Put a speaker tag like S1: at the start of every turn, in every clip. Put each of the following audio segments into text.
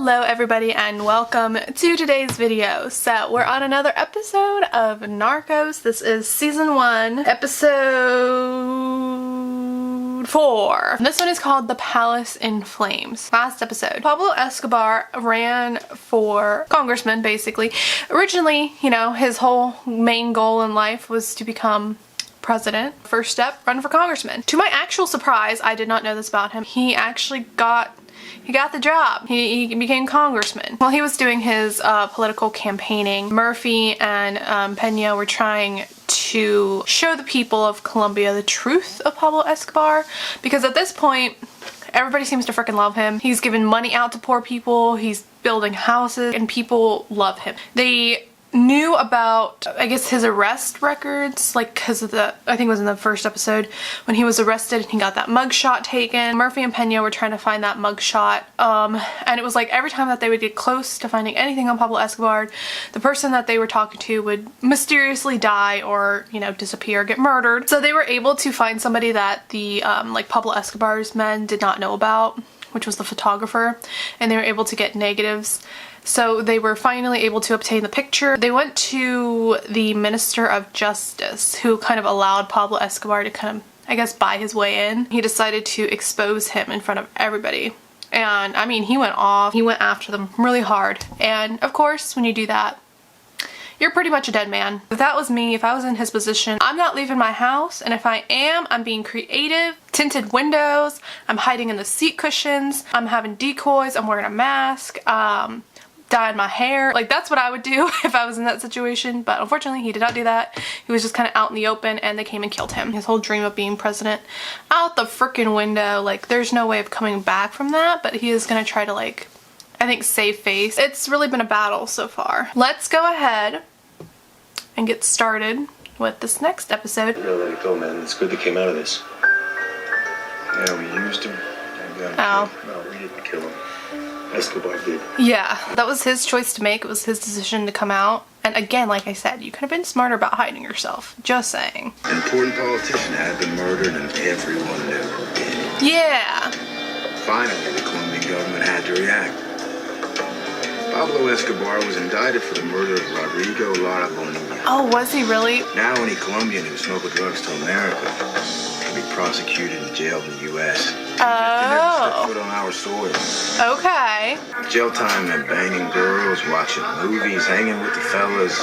S1: Hello everybody and welcome to today's video. So we're on another episode of Narcos. This is season 1, episode 4. This one is called The Palace in Flames. Last episode, Pablo Escobar ran for congressman basically. Originally, you know, his whole main goal in life was to become president. First step, run for congressman. To my actual surprise, I did not know this about him. He actually got the job. He became congressman. While he was doing his political campaigning, Murphy and Pena were trying to show the people of Colombia the truth of Pablo Escobar, because at this point everybody seems to freaking love him. He's giving money out to poor people, he's building houses, and people love him. They knew about, I guess, his arrest records, like because of the, I think it was in the first episode when he was arrested and he got that mugshot taken. Murphy and Pena were trying to find that mugshot, and it was like every time that they would get close to finding anything on Pablo Escobar, the person that they were talking to would mysteriously die or, you know, disappear, get murdered. So they were able to find somebody that the like Pablo Escobar's men did not know about, which was the photographer, and they were able to get negatives. So they were finally able to obtain the picture. They went to the Minister of Justice, who kind of allowed Pablo Escobar to kind of, I guess, buy his way in. He decided to expose him in front of everybody. And I mean, he went off. He went after them really hard. And of course, when you do that, you're pretty much a dead man. If that was me, if I was in his position, I'm not leaving my house, and if I am, I'm being creative. Tinted windows, I'm hiding in the seat cushions, I'm having decoys, I'm wearing a mask, dyeing my hair. Like, that's what I would do if I was in that situation, but unfortunately he did not do that. He was just kind of out in the open and they came and killed him. His whole dream of being president out the freaking window. Like, there's no way of coming back from that, but he is gonna try to, like, I think, save face. It's really been a battle so far. Let's go ahead and get started with this next episode.
S2: I'm gonna let it go, man. It's good that came out of this. Yeah, we used him.
S1: Oh.
S2: No, we didn't kill him. Escobar did.
S1: Yeah, that was his choice to make. It was his decision to come out. And again, like I said, you could have been smarter about hiding yourself. Just saying.
S3: An important politician had been murdered and everyone knew who did it.
S1: Yeah.
S3: Finally, the Colombian government had to react. Pablo Escobar was indicted for the murder of Rodrigo Lara Bonilla.
S1: Oh, was he really?
S3: Now any Colombian who smuggled drugs to America can be prosecuted and jailed in the U.S.
S1: Oh.
S3: Step foot on our soil.
S1: Okay.
S3: Jail time meant banging girls, watching movies, hanging with the fellas.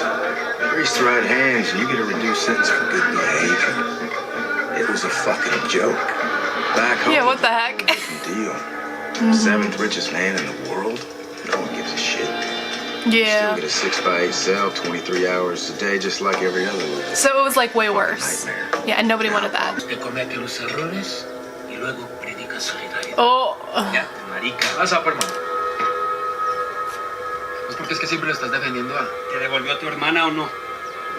S3: Grease the right hands and you get a reduced sentence for good behavior. It was a fucking joke. Back home,
S1: Yeah, what the heck?
S3: Deal. The 7th richest man in the world. No one gives a shit.
S1: Yeah.
S3: Still get a 6x8 cell, 23 hours a day, just like every other loser.
S1: So it was like way worse.
S3: Nightmare.
S1: Yeah, and nobody wanted that. Oh.
S4: Ya, marica. Vas a por hermano. Pues porque es que siempre lo estás defendiendo a... ¿Te devolvió a tu hermana o no?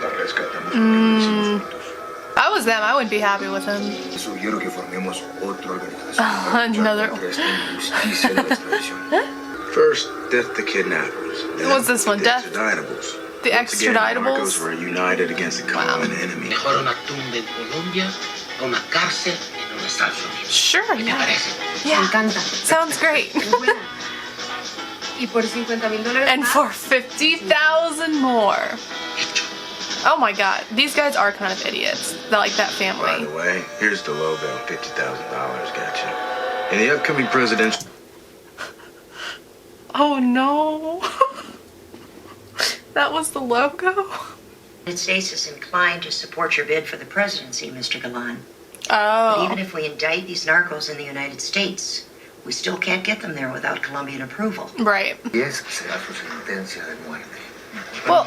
S3: La rescatamos porque lo hicimos juntos.
S1: If I was them, I wouldn't be happy with him.
S3: Sugiero que formemos otra organización.
S1: Another.
S3: First, death to kidnappers. Then
S1: What's this one? Death?
S3: Extraditables.
S1: The
S3: Once again, the Narcos
S1: extraditables?
S3: were united against a common enemy.
S5: Mejor una tumba en Colombia a una cárcel en los Estados Unidos.
S1: Sure,
S5: ¿Qué te
S1: yeah.
S5: parece?
S1: Yeah.
S6: Me encanta.
S1: Sounds great.
S6: Y por $50,000.
S1: And for 50,000 more. Oh my god, these guys are kind of idiots. They're like that
S3: By
S1: family.
S3: the way, here's the logo. $50,000. Gotcha. In the upcoming presidential.
S1: Oh no. That was the logo?
S7: The United States is inclined to support your bid for the presidency, Mr. Galan. But
S1: Oh.
S7: even if we indict these narcos in the United States, we still can't get them there without Colombian approval.
S1: Right.
S3: Y esa será su sentencia de muerte.
S1: Well,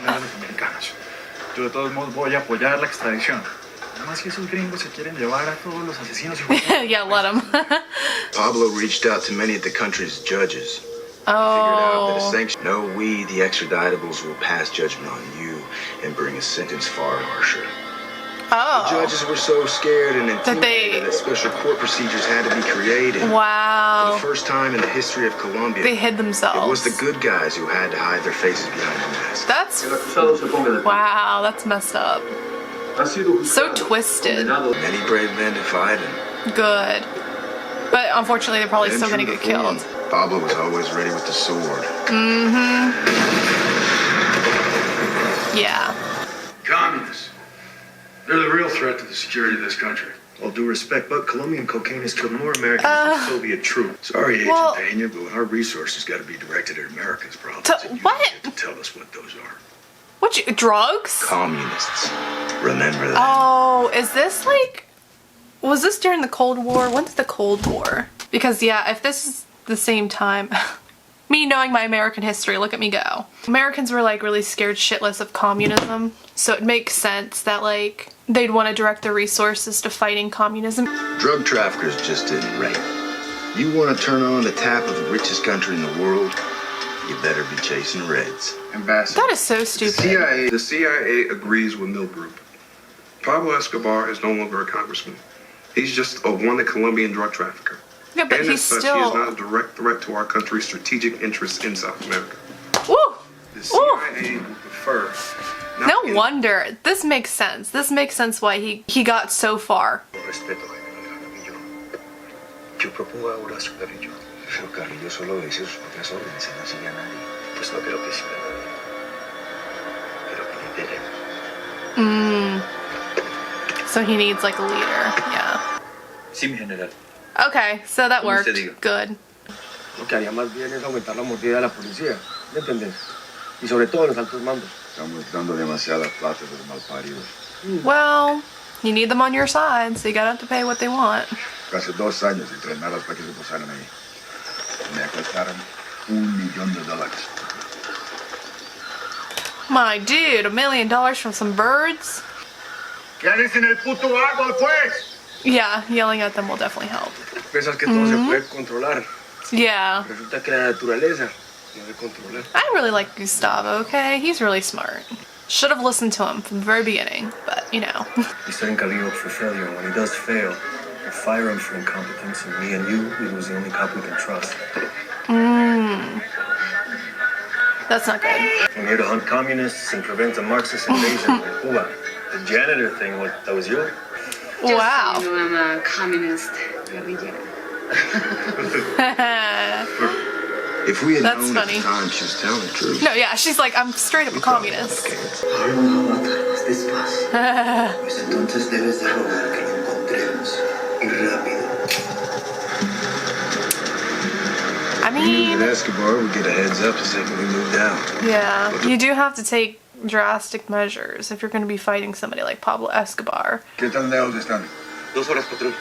S4: Yo de todos modos voy a apoyar la extradición. Además que esos gringos se quieren llevar a todos los asesinos y...
S1: yeah, let him.
S3: Pablo reached out to many of the country's judges. Figured out that a
S1: Oh.
S3: sanction. No, we, the extraditables, will pass judgment on you and bring a sentence far harsher. The
S1: Oh.
S3: judges were so scared and
S1: they-
S3: intimidated that special court procedures had to be created. For
S1: Wow.
S3: the first time in the history of Colombia,
S1: They hid
S3: it was
S1: themselves.
S3: the good guys who had to hide their faces behind the mask.
S1: That's... Wow, that's messed up. So twisted.
S3: Many brave men to fight and
S1: Good. But unfortunately, they're probably
S3: then
S1: still gonna
S3: true
S1: get
S3: to form,
S1: killed.
S3: Pablo was always ready with the sword.
S1: Yeah.
S4: Communists. They're the real threat to the security of this country.
S2: All due respect, but Colombian cocaine has killed more Americans than Soviet troops.
S3: Sorry, Agent
S1: Well-
S3: Pena, but our resources got to be directed at America's problems.
S1: To-
S3: and you
S1: what?
S3: don't get to tell us what those are.
S1: What, drugs?
S3: Communists. Remember that.
S1: Oh, is this like... Was this during the Cold War? When's the Cold War? Because, yeah, if this is the same time... Me knowing my American history, look at me go. Americans were, like, really scared shitless of communism. So it makes sense that, like, they'd want to direct their resources to fighting communism.
S3: Drug traffickers just didn't rate. You want to turn on the tap of the richest country in the world, you better be chasing reds.
S4: Ambassador.
S1: That is so stupid.
S8: The CIA agrees with Mill Group. Pablo Escobar is no longer a congressman. He's just a wanted Colombian drug trafficker.
S1: Yeah, but
S8: And
S1: he's
S8: as such,
S1: still...
S8: he is not a direct threat to our country's strategic interests in South America.
S1: Woo!
S8: The CIA would prefer... not
S1: No
S8: in-
S1: wonder. This makes sense. This makes sense why he got so far.
S2: Respeto, General Carrillo. Yo propongo ahora su Carrillo. Pero Carrillo solo obedece sus propias órdenes y no sigue a nadie. Pues no creo que siga a nadie. Pero que lidere.
S1: So he needs like a leader. Yeah.
S2: Sí, mi general.
S1: Okay, so that
S2: Como
S1: worked.
S2: usted diga.
S1: Good.
S9: Lo que haría más bien es aumentar la mordida de la policía, ¿me entiendes? Y sobre todo los altos mandos.
S3: Estamos dando demasiada plata a los malparidos.
S1: Well, you need them on your side, so you gotta have to pay what they want.
S3: Hace 2 años entrenados para que se posaran ahí. Me costaron $1,000,000.
S1: My dude, $1 million from some birds?
S4: ¡Quédense en el puto árbol, pues!
S1: Yeah, yelling at them will definitely help.
S9: Piensas que todo se puede controlar.
S1: Yeah.
S9: Resulta que la naturaleza no se controla.
S1: I really like Gustavo, okay? He's really smart. Should have listened to him from the very beginning, but you know.
S2: He's setting Carrillo up for failure, and when he does fail, we'll fire him for incompetence, and me and you, we lose the only cop we can trust.
S1: That's not good.
S2: I'm here to hunt communists and prevent a Marxist invasion in Cuba. The janitor thing, what, that was you?
S1: Wow.
S6: Just so you know, I'm a communist guerrilla.
S3: If we had
S1: That's
S3: known
S1: funny.
S3: at the time she was telling the truth.
S1: No, yeah, she's like, I'm straight up a communist.
S2: Pablo no va a matar más despacio. Pues entonces debes de rogar que lo encontremos. Y rápido.
S1: I mean,
S3: With Escobar, we get a heads up the second we moved out.
S1: yeah, you do have to take drastic measures if you're going to be fighting somebody like Pablo Escobar.
S3: ¿Qué tan lejos están?
S8: 2 horas, patrón.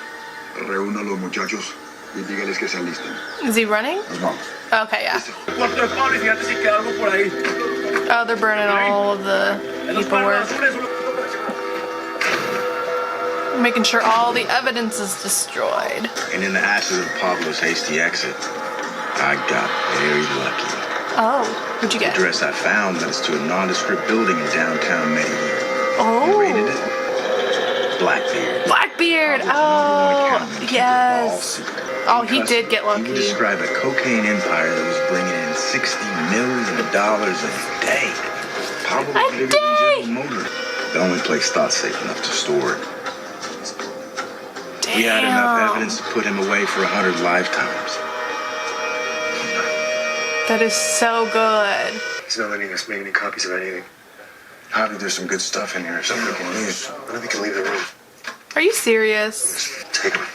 S3: Reúna a los muchachos y dígales que se alisten.
S1: Is he running?
S3: Nos vamos.
S1: Okay, yeah.
S9: Cuarto de Pablo y fíjate si queda algo por ahí.
S1: Oh, they're burning all of the paperwork. Making sure all the evidence is destroyed.
S3: And in the ashes of Pablo's hasty exit, I got very lucky.
S1: Oh, what'd you
S3: The
S1: get?
S3: address I found led us to a nondescript building in downtown Medellin.
S1: Oh.
S3: We raided it. Blackbeard.
S1: Blackbeard! Oh, yes. Oh, he did get
S3: He
S1: lucky.
S3: would describe a cocaine empire that was bringing in $60 million a day. Probably
S1: A
S3: bigger
S1: day?
S3: than General Motors. The only place thought safe enough to store it. We had enough evidence to put him away for 100 lifetimes.
S1: That is so good.
S8: He's not letting us make any copies of anything.
S3: Javi, there's some good stuff in here. Something we can use.
S8: I don't think we can leave the room.
S1: Are you serious?
S8: Just take him.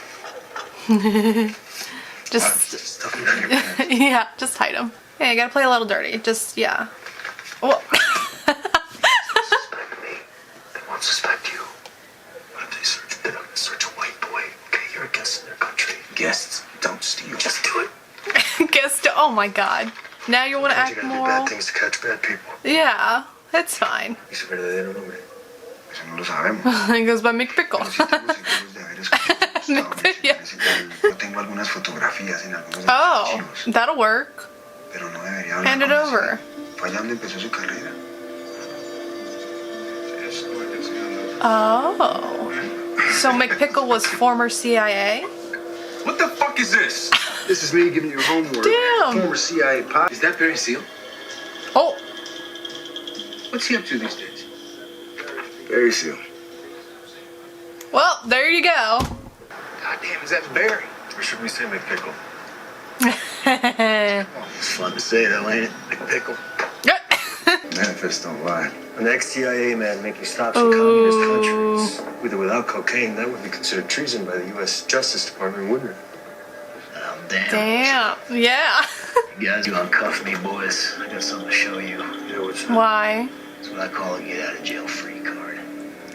S1: Just,
S8: Stuff him down your pants.
S1: yeah, just hide him. Yeah, you gotta play a little dirty. Just, yeah. Well,
S8: Suspect me. They won't suspect you. What if they search? They're not gonna search a white boy. Okay, you're a guest in their country.
S3: Guests don't steal.
S8: Just do it.
S1: oh my god. Now you wanna
S8: You
S1: act
S8: gotta do
S1: moral?
S8: bad things to catch bad people.
S1: Yeah, it's fine.
S2: Y su verdadero nombre.
S3: Eso no lo sabemos.
S1: He goes by McPickle.
S3: Si tengo seguros de haber escuchado tus estados,
S1: Yeah.
S3: yo tengo algunas fotografías en algunos de los
S1: Oh,
S3: archivos,
S1: that'll work.
S3: pero no debería hablar
S1: Hand it
S3: con
S1: over.
S3: ese. Fue allá donde empezó su carrera.
S1: Oh. So McPickle was former CIA?
S3: What the fuck is this? This is me giving you homework.
S1: Damn.
S3: Former CIA pop.
S2: Is that Barry Seal?
S1: Oh,
S2: What's he up to these days?
S3: Barry Seal.
S1: well, there you go.
S3: God damn, is that Barry?
S2: Or should we say McPickle?
S3: It's fun to say though, ain't it? Big pickle. Manifests don't lie.
S9: An ex-CIA man making stops in communist countries. With or without cocaine, that would be considered treason by the U.S. Justice Department, wouldn't it?
S5: Oh, damn.
S1: Damn. Yeah.
S5: You guys, you uncuff me, boys. I got something to show you.
S9: Yeah, what's
S1: Why?
S5: That's what I call a get out of jail free card.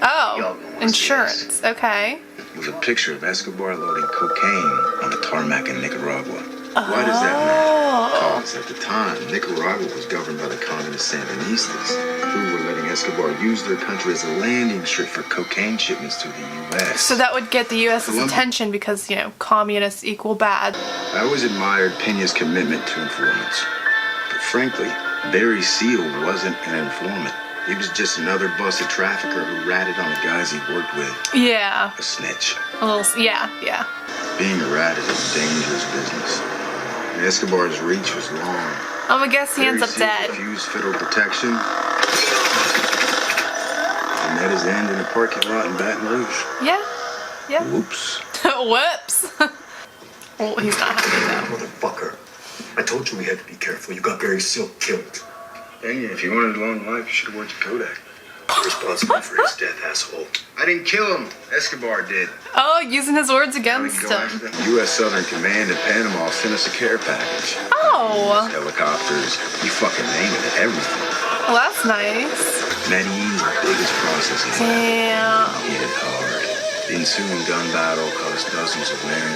S1: Oh, insurance. Okay.
S3: It was a picture of Escobar loading cocaine on a tarmac in Nicaragua. Why does that matter? Because at the time, Nicaragua was governed by the communist Sandinistas, who were letting Escobar use their country as a landing strip for cocaine shipments to the U.S.
S1: So that would get the U.S.'s attention because, you know, communists equal bad.
S3: I always admired Pena's commitment to informants. But frankly, Barry Seal wasn't an informant. He was just another busted trafficker who ratted on the guys he worked with.
S1: Yeah.
S3: A snitch.
S1: A little, yeah.
S3: Being a rat is a dangerous business. And Escobar's reach was long.
S1: I guess he ends up dead.
S3: Refused federal protection. And met his end in a parking lot in Baton Rouge.
S1: Yeah.
S3: Whoops.
S1: Whoops. Well, he's not happy
S9: Motherfucker. I told you we had to be careful. You got Barry Seal killed.
S3: Dang it, if you wanted a long life, you should have worked at Kodak.
S9: You're responsible for his death, asshole.
S3: I didn't kill him. Escobar did.
S1: though. Oh, using his words against him.
S3: U.S. Southern Command in Panama sent us a care package.
S1: Oh.
S3: Helicopters, you fucking name it, everything.
S1: Well, that's nice.
S3: Medine's biggest processing.
S1: Damn.
S3: He hit hard. The ensuing gun battle cost dozens of men.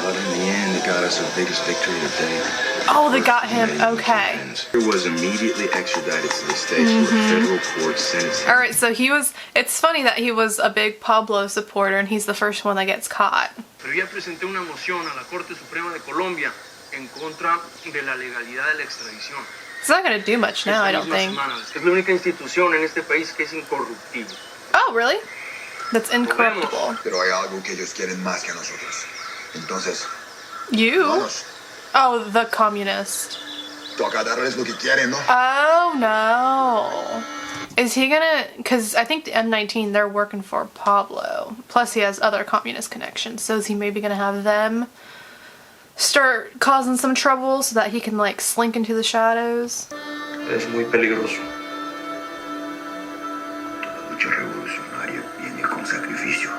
S3: But in the end, it got us our biggest victory to date.
S1: Oh, they got him. Okay.
S3: He was immediately extradited to the States where a federal court sentenced him.
S1: Alright, so he was, it's funny that he was a big Pablo supporter and he's the first one that gets caught.
S10: Pero ya presenté una moción a la Corte Suprema de Colombia en contra de la legalidad de la extradición.
S1: It's not gonna do much now, I don't think.
S10: Es la única institución en este país que es incorruptible.
S1: Oh, really? That's incorruptible.
S2: Pero hay algo que ellos quieren más que nosotros. Entonces,
S1: You?
S2: vamos.
S1: Oh, the communist.
S2: Toca darles lo que quieren, ¿no?
S1: Oh, no. Is he gonna, because I think the M19, they're working for Pablo. Plus he has other communist connections. So is he maybe gonna have them start causing some trouble so that he can like slink into the shadows?
S9: Es muy peligroso.
S2: Mucho revolucionario viene con sacrificio.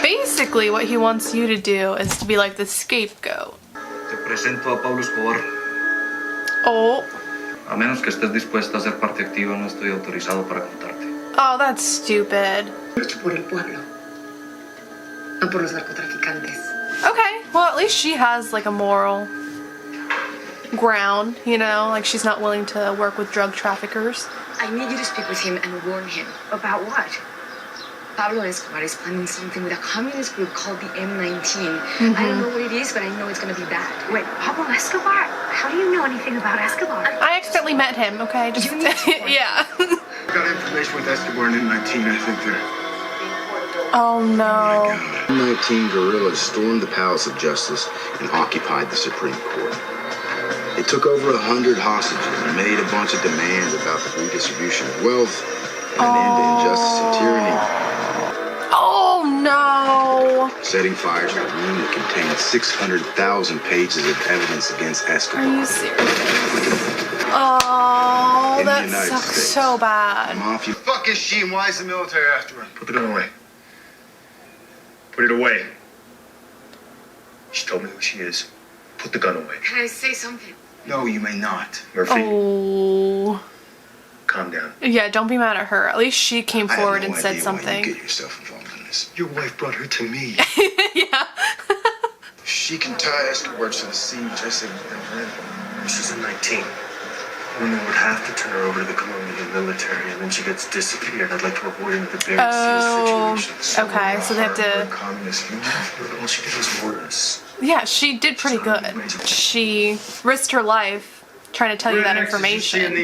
S1: Basically, what he wants you to do is to be like the scapegoat.
S4: Te presento a Pablo Escobar.
S1: Oh.
S4: A menos que estés dispuesta a ser parte activa, no estoy autorizado para contarte.
S1: Oh, that's stupid.
S6: Lucho por el pueblo, no por los narcotraficantes.
S1: Okay, well at least she has like a moral ground, you know? Like she's not willing to work with drug traffickers.
S6: I need you to speak with him and warn him. About what? Pablo Escobar is planning something with a communist group called the M19. I don't know what it is, but I know it's gonna be bad.
S11: Wait, Pablo Escobar? How do you know anything about Escobar?
S1: I accidentally met him, okay? Just
S6: You need to warn
S1: yeah.
S3: Got information with Escobar in M19, I think they're...
S1: Oh no.
S3: M19 guerrillas stormed the Palace of Justice and occupied the Supreme Court. They took over 100 hostages and made a bunch of demands about the redistribution of wealth and an end to injustice and tyranny.
S1: Oh no.
S3: Setting fire to a room that contained 600,000 pages of evidence against Escobar.
S1: Are you serious? Oh,
S3: In the
S1: that
S3: United
S1: sucks
S3: States.
S1: so bad.
S3: Mafia.
S2: Fuck is she and why is the military after her?
S9: Put the gun away. Put it away. She told me who she is. Put the gun away.
S6: Can I say something?
S2: No, you may not.
S9: Murphy,
S1: Oh.
S9: calm down.
S1: Yeah, don't be mad at her. At least she came
S2: I have
S1: forward
S2: no
S1: and said
S2: idea why you
S1: something.
S2: get yourself involved in this.
S9: Your wife brought her to me.
S1: Yeah.
S2: She can tie Escobar to the siege. I say bring her in.
S9: She's a 19. Women would have to turn her over to the Colombian military, and then she gets disappeared. I'd like to avoid the Barry
S1: Oh,
S9: Seal situation.
S1: okay, so they have to...
S9: Communist fugitive. All she did was warn us.
S1: Yeah, she did pretty good. She risked her life trying to tell you that information.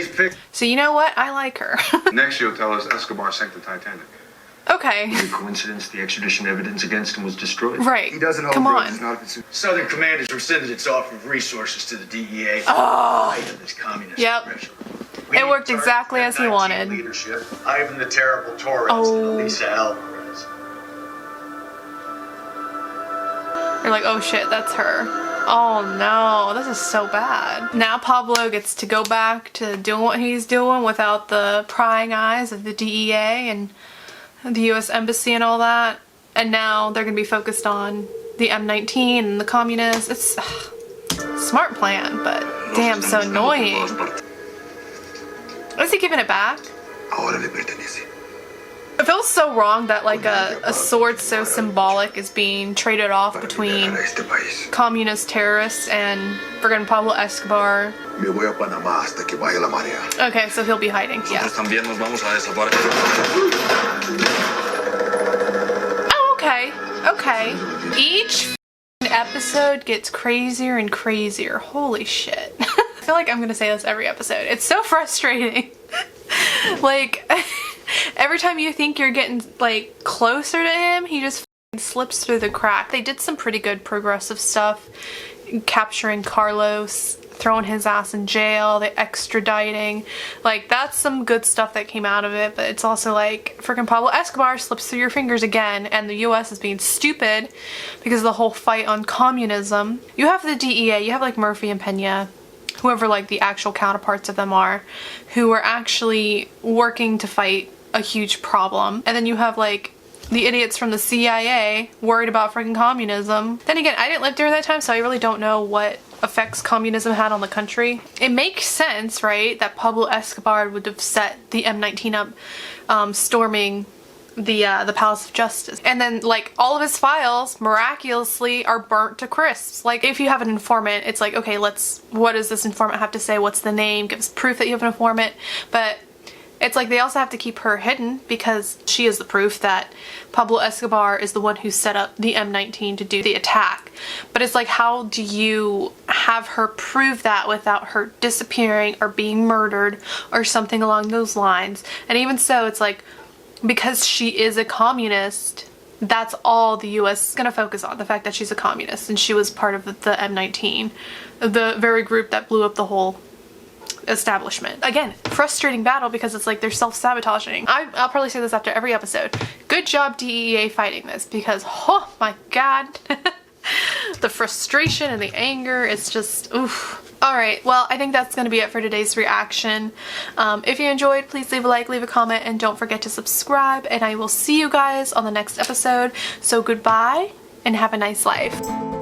S1: So you know what? I like her.
S8: Next, you'll tell us Escobar sank the Titanic.
S1: Okay.
S9: The coincidence, the extradition evidence against him was destroyed.
S1: Right.
S2: He doesn't hold
S1: Come
S2: drugs.
S1: on.
S2: He's not a consumer.
S3: Southern Command has rescinded its offer of resources to the DEA.
S1: Oh.
S3: Of this communist
S1: Yep.
S3: pressure.
S1: It worked exactly as he wanted.
S3: Leadership, Ivan the Terrible Torres,
S1: Oh.
S3: Lisa Alvarez.
S1: You're like, oh shit, that's her. Oh no, this is so bad. Now Pablo gets to go back to doing what he's doing without the prying eyes of the DEA and the US Embassy and all that. And now they're gonna be focused on the M19 and the communists. It's smart plan, but damn, so annoying. Is he giving it back? It feels so wrong that like a sword so symbolic is being traded off between communist terrorists and friggin' Pablo Escobar. Okay, so he'll be hiding, yeah. Oh, okay, okay. Each episode gets crazier and crazier. Holy shit. I feel like I'm gonna say this every episode. It's so frustrating. Like, every time you think you're getting like closer to him, he just slips through the crack. They did some pretty good progressive stuff, capturing Carlos, throwing his ass in jail, the extraditing. Like, that's some good stuff that came out of it, but it's also like freaking Pablo Escobar slips through your fingers again, and the US is being stupid because of the whole fight on communism. You have the DEA, you have like Murphy and Pena, whoever like the actual counterparts of them are, who are actually working to fight a huge problem. And then you have like the idiots from the CIA worried about freaking communism. Then again, I didn't live during that time, so I really don't know what effects communism had on the country. It makes sense, right, that Pablo Escobar would have set the M19 up, storming the Palace of Justice. And then like all of his files miraculously are burnt to crisps. Like, if you have an informant, it's like, okay, what does this informant have to say? What's the name? Gives proof that you have an informant. But it's like they also have to keep her hidden because she is the proof that Pablo Escobar is the one who set up the M19 to do the attack. But it's like, how do you have her prove that without her disappearing or being murdered or something along those lines? And even so, it's like, because she is a communist, that's all the US is going to focus on, the fact that she's a communist and she was part of the M19, the very group that blew up the whole establishment. Again, frustrating battle because it's like they're self-sabotaging. I'll probably say this after every episode. Good job DEA fighting this, because oh my god. The frustration and the anger, it's just oof. Alright, well, I think that's going to be it for today's reaction. If you enjoyed, please leave a like, leave a comment, and don't forget to subscribe, and I will see you guys on the next episode. So goodbye, and have a nice life.